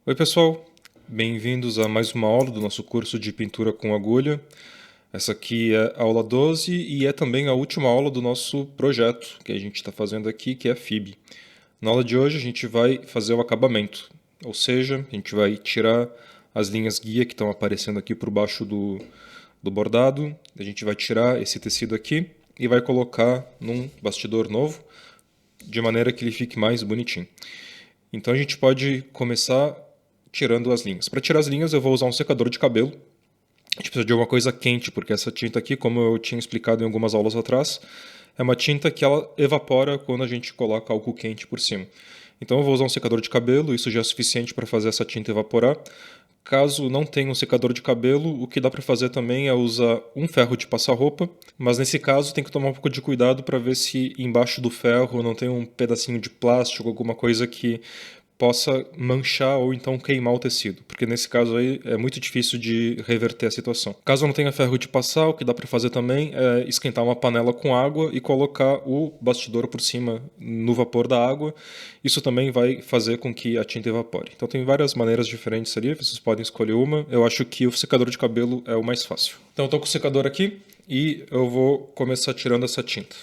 Oi pessoal, bem-vindos a mais uma aula do nosso curso de pintura com agulha. Essa aqui é a aula 12 e é também a última aula do nosso projeto que a gente está fazendo aqui, que é a FIB. Na aula de hoje a gente vai fazer o acabamento, ou seja, a gente vai tirar as linhas guia que estão aparecendo aqui por baixo do bordado, a gente vai tirar esse tecido aqui e vai colocar num bastidor novo, de maneira que ele fique mais bonitinho. Então a gente pode começar tirando as linhas. Para tirar as linhas eu vou usar um secador de cabelo. A gente precisa de alguma coisa quente, porque essa tinta aqui, como eu tinha explicado em algumas aulas atrás, é uma tinta que ela evapora quando a gente coloca algo quente por cima. Então eu vou usar um secador de cabelo, isso já é suficiente para fazer essa tinta evaporar. Caso não tenha um secador de cabelo, o que dá para fazer também é usar um ferro de passar roupa, mas nesse caso tem que tomar um pouco de cuidado para ver se embaixo do ferro não tem um pedacinho de plástico, alguma coisa que possa manchar ou então queimar o tecido, porque nesse caso aí é muito difícil de reverter a situação. Caso não tenha ferro de passar, o que dá para fazer também é esquentar uma panela com água e colocar o bastidor por cima no vapor da água. Isso também vai fazer com que a tinta evapore. Então tem várias maneiras diferentes ali, vocês podem escolher uma. Eu acho que o secador de cabelo é o mais fácil. Então eu estou com o secador aqui e eu vou começar tirando essa tinta.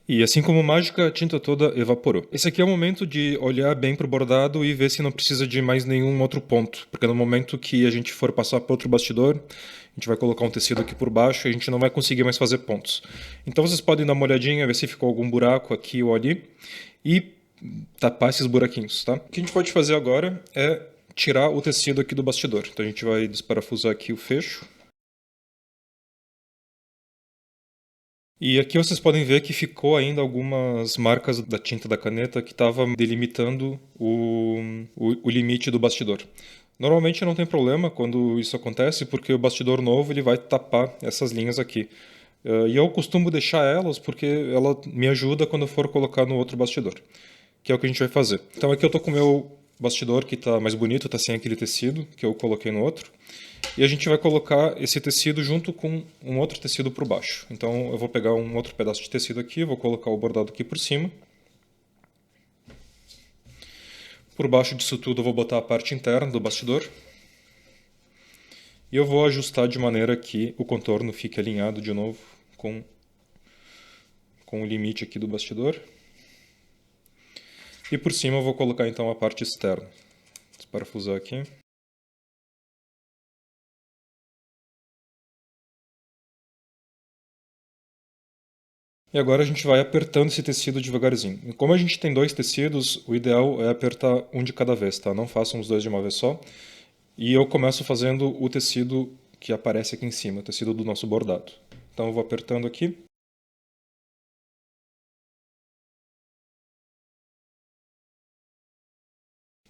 E assim como mágica, a tinta toda evaporou. Esse aqui é o momento de olhar bem para o bordado e ver se não precisa de mais nenhum outro ponto, porque no momento que a gente for passar para outro bastidor, a gente vai colocar um tecido aqui por baixo e a gente não vai conseguir mais fazer pontos. Então vocês podem dar uma olhadinha, ver se ficou algum buraco aqui ou ali e tapar esses buraquinhos, tá? O que a gente pode fazer agora é tirar o tecido aqui do bastidor. Então a gente vai desparafusar aqui o fecho. E aqui vocês podem ver que ficou ainda algumas marcas da tinta da caneta que estava delimitando o limite do bastidor. Normalmente não tem problema quando isso acontece, porque o bastidor novo ele vai tapar essas linhas aqui. E eu costumo deixar elas porque ela me ajuda quando eu for colocar no outro bastidor, que é o que a gente vai fazer. Então aqui eu tô com o meu bastidor que está mais bonito, está sem aquele tecido que eu coloquei no outro. E a gente vai colocar esse tecido junto com um outro tecido por baixo. Então eu vou pegar um outro pedaço de tecido aqui, vou colocar o bordado aqui por cima. Por baixo disso tudo eu vou botar a parte interna do bastidor. E eu vou ajustar de maneira que o contorno fique alinhado de novo com o limite aqui do bastidor. E por cima eu vou colocar então a parte externa. Vou parafusar aqui. E agora a gente vai apertando esse tecido devagarzinho. E como a gente tem dois tecidos, o ideal é apertar um de cada vez, tá? Não façam os dois de uma vez só. E eu começo fazendo o tecido que aparece aqui em cima, o tecido do nosso bordado. Então eu vou apertando aqui.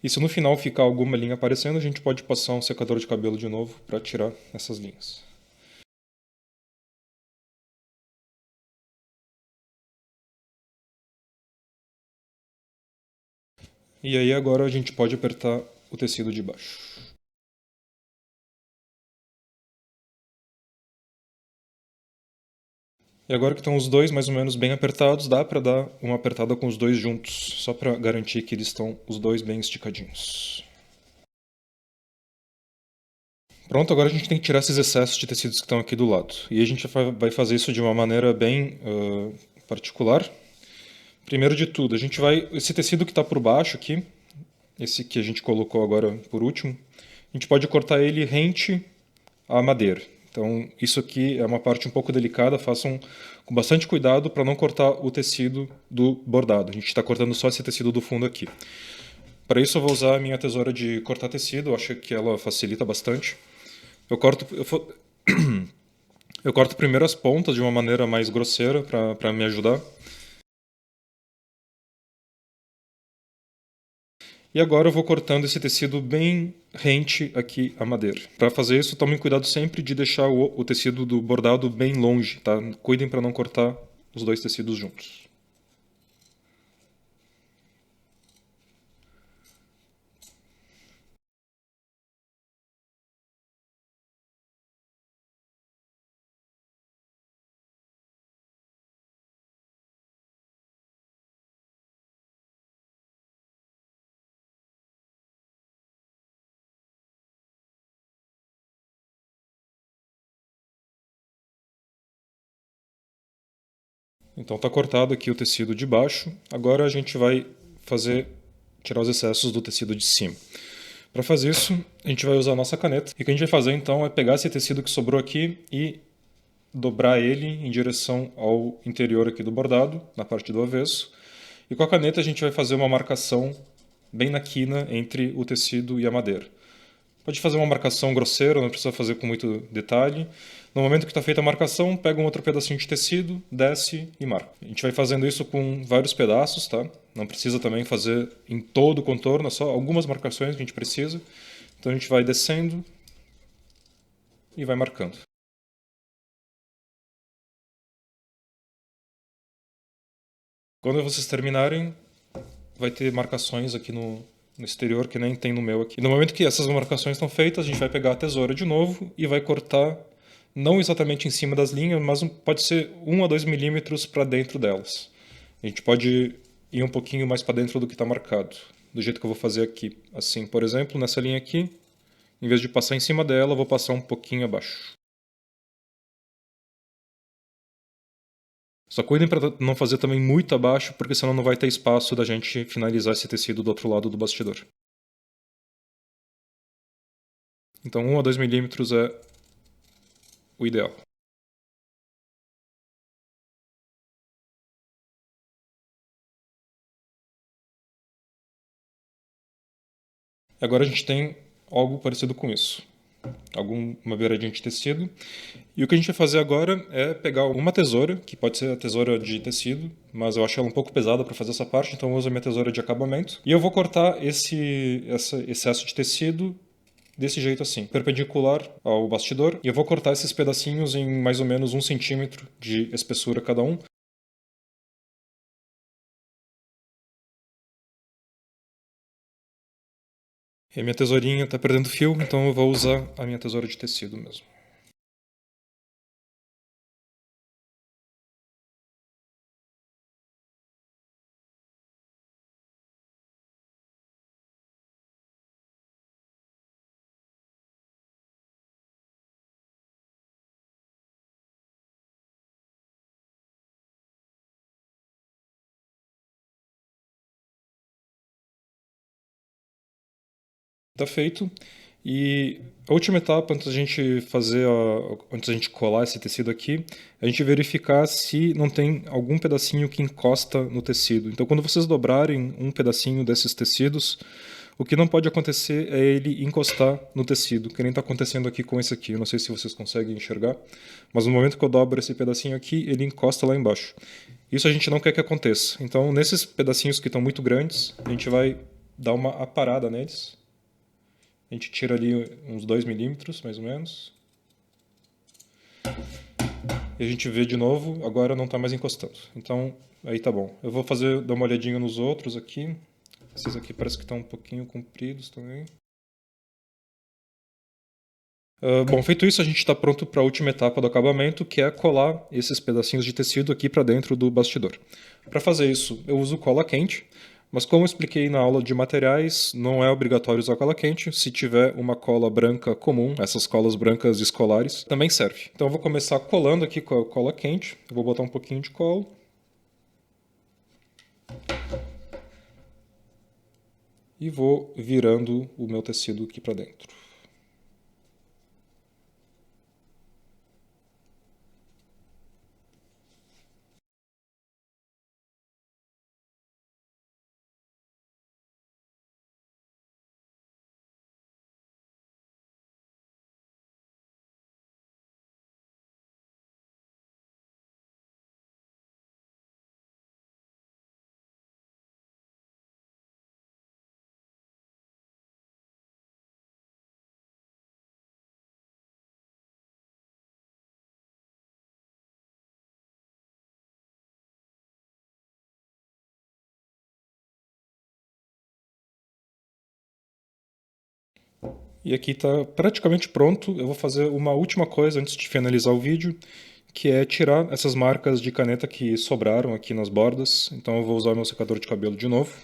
E se no final ficar alguma linha aparecendo, a gente pode passar um secador de cabelo de novo para tirar essas linhas. E aí agora a gente pode apertar o tecido de baixo. E agora que estão os dois mais ou menos bem apertados, dá para dar uma apertada com os dois juntos, só para garantir que eles estão os dois bem esticadinhos. Pronto, agora a gente tem que tirar esses excessos de tecidos que estão aqui do lado. E a gente vai fazer isso de uma maneira bem particular. Primeiro de tudo, a gente vai. Esse tecido que está por baixo aqui, esse que a gente colocou agora por último, a gente pode cortar ele rente à madeira. Então, isso aqui é uma parte um pouco delicada, façam com bastante cuidado para não cortar o tecido do bordado. A gente está cortando só esse tecido do fundo aqui. Para isso, eu vou usar a minha tesoura de cortar tecido, eu acho que ela facilita bastante. Eu corto, eu corto primeiro as pontas de uma maneira mais grosseira para me ajudar. E agora eu vou cortando esse tecido bem rente aqui à madeira. Para fazer isso, tomem cuidado sempre de deixar o tecido do bordado bem longe, tá? Cuidem para não cortar os dois tecidos juntos. Então está cortado aqui o tecido de baixo. Agora a gente vai tirar os excessos do tecido de cima. Para fazer isso, a gente vai usar a nossa caneta. E o que a gente vai fazer então é pegar esse tecido que sobrou aqui e dobrar ele em direção ao interior aqui do bordado, na parte do avesso. E com a caneta a gente vai fazer uma marcação bem na quina entre o tecido e a madeira. Pode fazer uma marcação grosseira, não precisa fazer com muito detalhe. No momento que está feita a marcação, pega um outro pedacinho de tecido, desce e marca. A gente vai fazendo isso com vários pedaços, tá? Não precisa também fazer em todo o contorno, é só algumas marcações que a gente precisa. Então a gente vai descendo e vai marcando. Quando vocês terminarem, vai ter marcações aqui no exterior que nem tem no meu aqui. No momento que essas marcações estão feitas, a gente vai pegar a tesoura de novo e vai cortar não exatamente em cima das linhas, mas pode ser 1 a 2 milímetros para dentro delas. A gente pode ir um pouquinho mais para dentro do que está marcado, do jeito que eu vou fazer aqui. Assim, por exemplo, nessa linha aqui, em vez de passar em cima dela, eu vou passar um pouquinho abaixo. Só cuidem para não fazer também muito abaixo, porque senão não vai ter espaço da gente finalizar esse tecido do outro lado do bastidor. Então 1 a 2 milímetros é o ideal. Agora a gente tem algo parecido com isso. Uma beiradinha de tecido. E o que a gente vai fazer agora é pegar uma tesoura, que pode ser a tesoura de tecido, mas eu acho ela um pouco pesada para fazer essa parte, então eu uso a minha tesoura de acabamento. E eu vou cortar esse excesso de tecido desse jeito assim, perpendicular ao bastidor. E eu vou cortar esses pedacinhos em mais ou menos 1 centímetro de espessura cada um. E a minha tesourinha está perdendo fio, então eu vou usar a minha tesoura de tecido mesmo. Tá feito. E a última etapa, antes da gente colar esse tecido aqui, é a gente verificar se não tem algum pedacinho que encosta no tecido. Então, quando vocês dobrarem um pedacinho desses tecidos, o que não pode acontecer é ele encostar no tecido, que nem está acontecendo aqui com esse aqui. Eu não sei se vocês conseguem enxergar, mas no momento que eu dobro esse pedacinho aqui, ele encosta lá embaixo. Isso a gente não quer que aconteça. Então, nesses pedacinhos que estão muito grandes, a gente vai dar uma aparada neles. A gente tira ali uns 2 milímetros, mais ou menos. E a gente vê de novo, agora não está mais encostando. Então, aí tá bom. Eu vou dar uma olhadinha nos outros aqui. Esses aqui parece que estão um pouquinho compridos também. Bom, feito isso, a gente está pronto para a última etapa do acabamento, que é colar esses pedacinhos de tecido aqui para dentro do bastidor. Para fazer isso, eu uso cola quente, mas como eu expliquei na aula de materiais, não é obrigatório usar cola quente. Se tiver uma cola branca comum, essas colas brancas escolares, também serve. Então eu vou começar colando aqui com a cola quente. Eu vou botar um pouquinho de cola. E vou virando o meu tecido aqui para dentro. E aqui está praticamente pronto. Eu vou fazer uma última coisa antes de finalizar o vídeo, que é tirar essas marcas de caneta que sobraram aqui nas bordas. Então eu vou usar meu secador de cabelo de novo.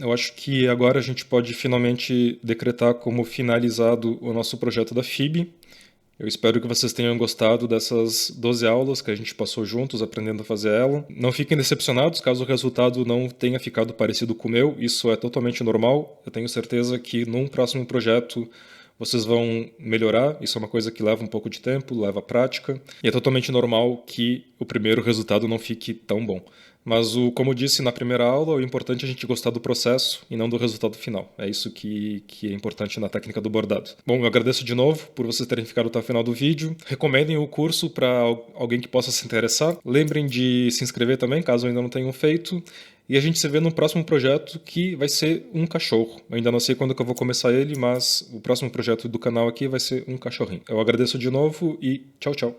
Eu acho que agora a gente pode finalmente decretar como finalizado o nosso projeto da FIB. Eu espero que vocês tenham gostado dessas 12 aulas que a gente passou juntos aprendendo a fazer ela. Não fiquem decepcionados caso o resultado não tenha ficado parecido com o meu, isso é totalmente normal. Eu tenho certeza que num próximo projeto vocês vão melhorar, isso é uma coisa que leva um pouco de tempo, leva prática, e é totalmente normal que o primeiro resultado não fique tão bom. Mas, como eu disse na primeira aula, o importante é a gente gostar do processo e não do resultado final. É isso que é importante na técnica do bordado. Bom, eu agradeço de novo por vocês terem ficado até o final do vídeo. Recomendem o curso para alguém que possa se interessar. Lembrem de se inscrever também, caso ainda não tenham feito. E a gente se vê no próximo projeto, que vai ser um cachorro. Eu ainda não sei quando que eu vou começar ele, mas o próximo projeto do canal aqui vai ser um cachorrinho. Eu agradeço de novo e tchau, tchau.